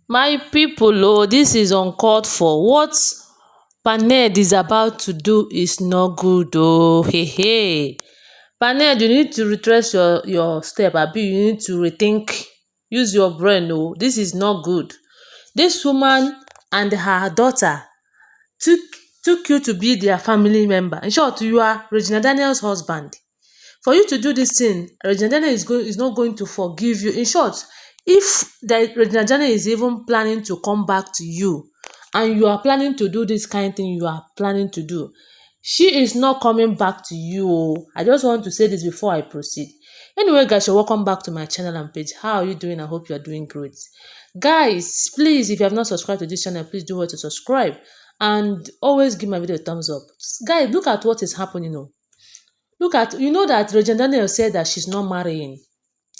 My people, this is uncalled for. What Paned is about to do is not good Hey, hey. Paned, you need to retrace your step abi you need to rethink. Use your brain This is not good. This woman and her daughter took took you to be their family member. In short, you are Regina Daniels husband. For you to do this thing, Regina Daniel is not going to forgive you. In short, if Regina Daniel is even planning to come back to you and you are planning to do this kind of thing you are planning to do, she is not coming back to you. I just want to say this before I proceed. Anyway, guys, you're welcome back to my channel and page. How are you doing? I hope you're doing great. Guys, please, if you have not subscribed to this channel, please do well to subscribe and always give my video a thumbs up. Guys, look at what is happening. Look at, that Regina Daniels said that she's not marrying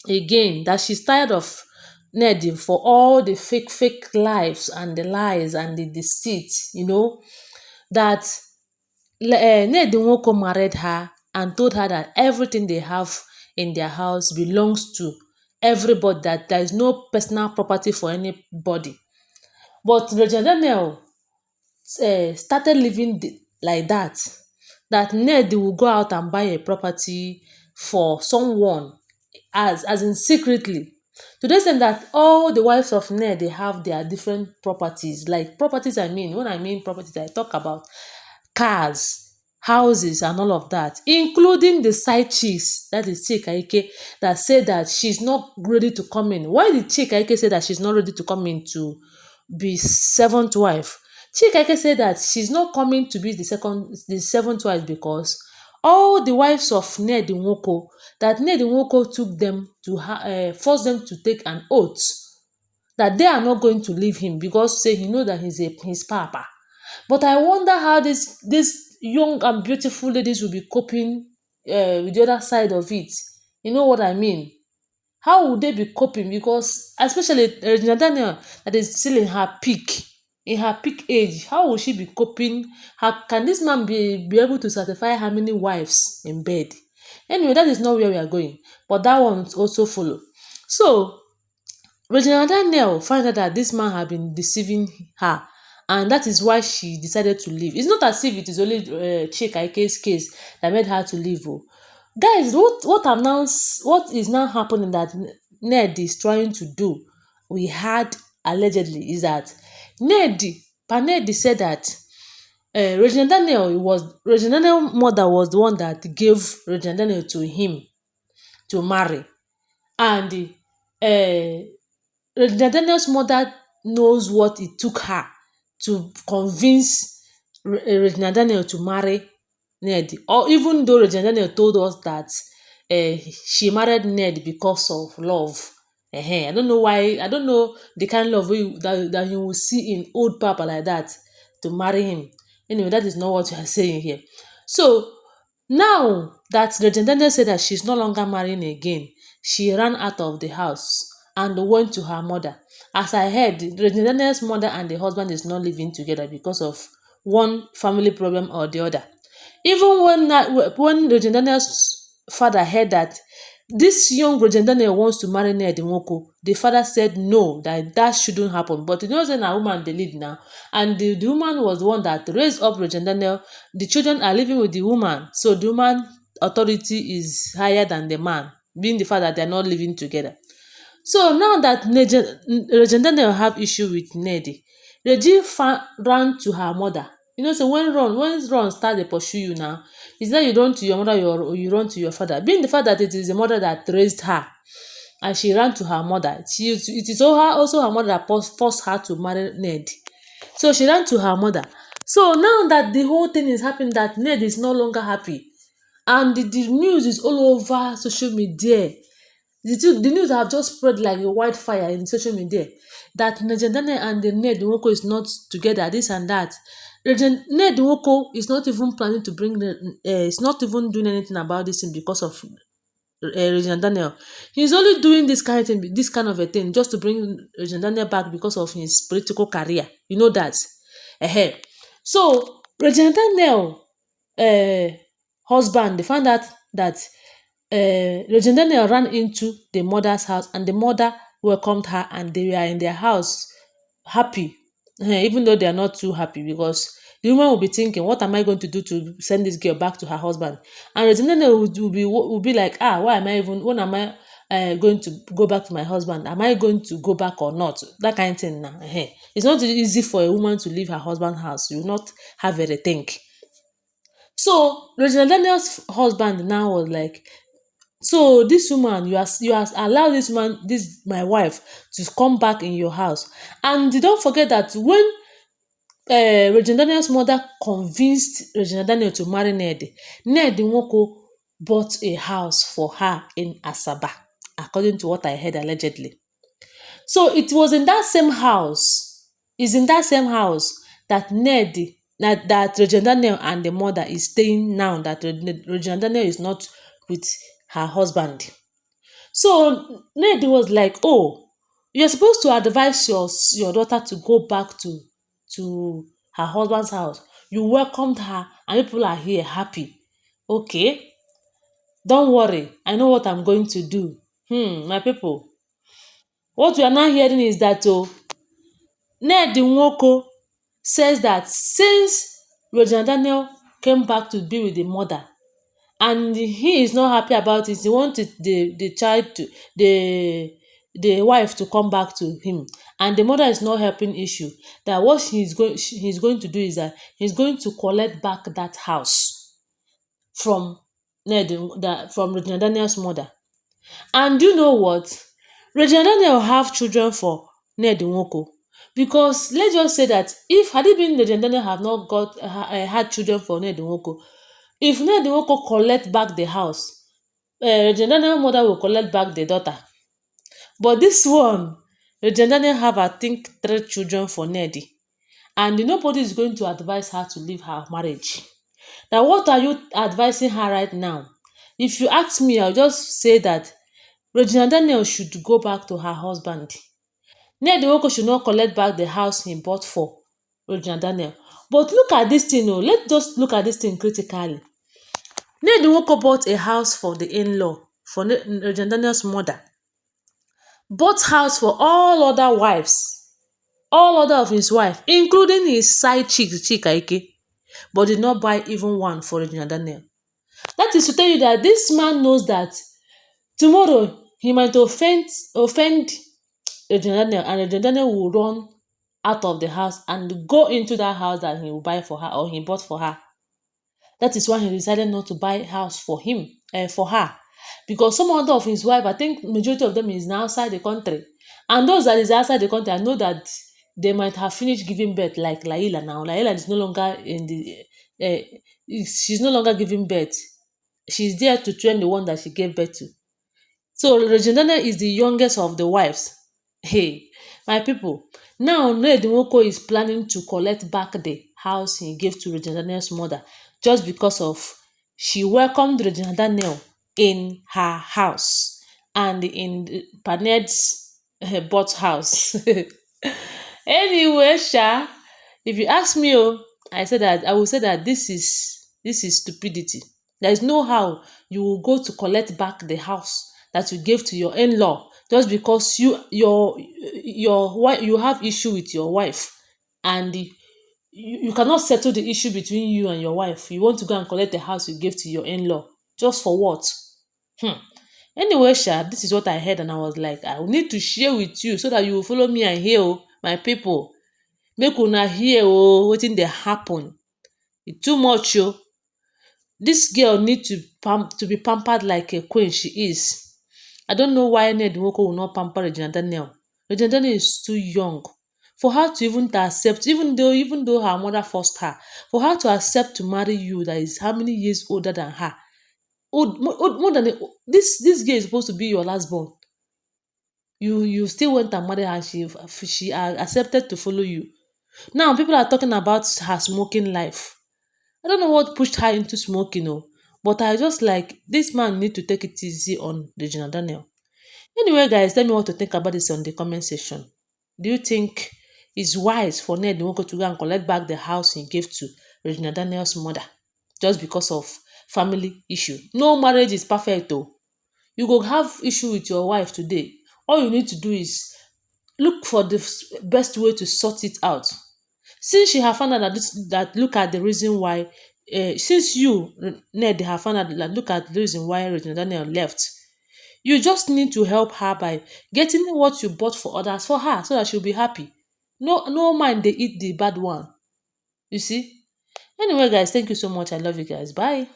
again, that she's tired of Ned for all the fake lives and the lies and the deceit, that Ned Nwoko married her and told her that everything they have in their house belongs to everybody, that there is no personal property for anybody. But Regina Daniel started living like that Ned will go out and buy a property for someone, as in secretly, to the extent that all the wives of Ned, they have their different properties. Like properties, I mean, when I mean properties, I talk about cars, houses and all of that, including the side chicks, that is Chika Ike, that said that she's not ready to come in. Why did Chika Ike say that she's not ready to come in to be seventh wife? Chika Ike said that she's not coming to be the seventh wife because all the wives of Ned Nwoko, that Ned Nwoko took them to force them to take an oath that they are not going to leave him because say he know that he's his papa. But I wonder how this young and beautiful ladies will be coping with the other side of it. You know what I mean? How would they be coping? Because especially Regina Daniel, that is still in her peak age, how will she be coping? How can this man be able to satisfy how many wives in bed? Anyway, that is not where we are going. But that one also follow. So Regina Daniel find out that this man had been deceiving her, and that is why she decided to leave. It's not as if it is only Chika Ike's case that made her to leave. Oh. Guys, what is now happening that Ned is trying to do, we had allegedly, is that Panedi said that Regina Daniel mother was the one that gave Regina Daniel to him to marry, and Regina Daniel's mother knows what it took her to convince Regina Daniel to marry Ned. Or even though Regina Daniel told us that she married Ned because of love. I don't know why. I don't know the kind of love that you will see in old papa like that to marry him. Anyway, that is not what you are saying here. So now that Regina Daniel said that she's no longer marrying again, she ran out of the house and went to her mother. As I heard, Regina Daniel's mother and the husband is not living together because of one family problem or the other. Even when Regina Daniel's father heard that this young Regina Daniel wants to marry Ned Nwoko, the father said no, that shouldn't happen. But you know, say na woman dey lead now, and the woman was the one that raised up Regina Daniel. The children are living with the woman, so the woman authority is higher than the man, being the fact that they are not living together. So now that Regina Daniel have issue with Ned, Reggie ran to her mother. You know, so when Ron start dey pursue you now, it's that you run to your mother or you run to your father. Being the fact that it is the mother that raised her, and she ran to her mother. It is also her mother that forced her to marry Ned. So she ran to her mother. So now that the whole thing is happening, that Ned is no longer happy, and the news is all over social media. The news have just spread like a wildfire in social media that Regina Daniel and the Ned Nwoko is not together, this and that. Ned Nwoko is not even planning to is not even doing anything about this thing because of Regina Daniel. He's only doing this kind of a thing just to bring Regina Daniel back because of his political career. You know that. So Regina Daniel husband, they found out that Regina Daniel ran into the mother's house and the mother welcomed her and they were in their house happy, even though they are not too happy, because the woman will be thinking, what am I going to do to send this girl back to her husband? And Regina will be like, why am I even, when am I going to go back to my husband? Am I going to go back or not? That kind of thing now. It's not easy for a woman to leave her husband's house. You will not have a rethink. So Regina Daniels' husband now was like, so this woman, you has allowed this woman, this my wife, to come back in your house. And you don't forget that when Regina Daniels' mother convinced Regina Daniel to marry Ned, Ned Nwoko bought a house for her in Asaba, according to what I heard allegedly. So it was in that same house, is in that same house that that Regina Daniel and the mother is staying now, that Regina Daniel is not with her husband. So Ned was like, oh, you're supposed to advise your daughter to go back to her husband's house. You welcomed her and people are here happy. Okay, don't worry. I know what I'm going to do. My people. What we are now hearing is that Ned Nwoko says that since Regina Daniel came back to be with the mother, and he is not happy about it, he wanted the child to the wife to come back to him, and the mother is not helping issue, that what he's going to do is that he's going to collect back that house from from Regina Daniel's mother. And you know what, Regina Daniel have children for Ned Nwoko, because let's just say that if had it been Regina Daniel have not had children for Ned Nwoko, if Ned Nwoko collect back the house, Regina Daniel mother will collect back the daughter. But this one, Regina Daniel have, I think, three children for Ned, and nobody is going to advise her to leave her marriage. Now, what are you advising her right now? If you ask me, I'll just say that Regina Daniel should go back to her husband. Ned Nwoko should not collect back the house he bought for Regina Daniel. But look at this thing, let's just look at this thing critically. Ned Nwoko bought a house for the in-law, for Regina Daniel's mother. Bought house for all other of his wife, including his side chick, Chika Ike, but did not buy even one for Regina Daniel. That is to tell you that this man knows that tomorrow he might offend Regina Daniel, and Regina Daniel will run out of the house and go into that house that he will buy for her or he bought for her. That is why he decided not to buy a house for her. Because some other of his wife, I think majority of them is now outside the country. And those that is outside the country, I know that they might have finished giving birth, like Laila now. Laila is no longer in the, she's no longer giving birth. She's there to train the one that she gave birth to. So Regina is the youngest of the wives. Hey, my people. Now Ned Nwoko is planning to collect back the house he gave to Regina Daniel's mother, just because of she welcomed Regina Daniel in her house and in Paned's bought house. Anyway, if you ask me, I will say that this is stupidity. There is no how you will go to collect back the house that you gave to your in-law just because you have issue with your wife, and you cannot settle the issue between you and your wife. You want to go and collect the house you gave to your in-law just for what? Anyway, this is what I heard, and I was like, I will need to share with you so that you will follow me and hear, my people. Make una hear wetin dey happen. E too much o. This girl need to be pampered like a queen she is. I don't know why Ned Nwoko will not pamper Regina Daniel. Regina Daniel is too young for her to even to accept, even though her mother forced her, for her to accept to marry you that is how many years older than her. More than this girl is supposed to be your last born. You still went and married her, and she accepted to follow you. Now people are talking about her smoking life. I don't know what pushed her into smoking, but I just like this man need to take it easy on Regina Daniel. Anyway, guys, tell me what to think about this on the comment section. Do you think it's wise for Ned Nwoko to go and collect back the house he gave to Regina Daniel's mother just because of family issue? No marriage is perfect, though. You go have issue with your wife today. All you need to do is look for the best way to sort it out. Since she have found out that look at the reason why, since you, Ned, have found out that look at the reason why Regina Daniel left, you just need to help her by getting what you bought for others for her so that she'll be happy. No mind they eat the bad one. You see? Anyway, guys, thank you so much. I love you guys. Bye.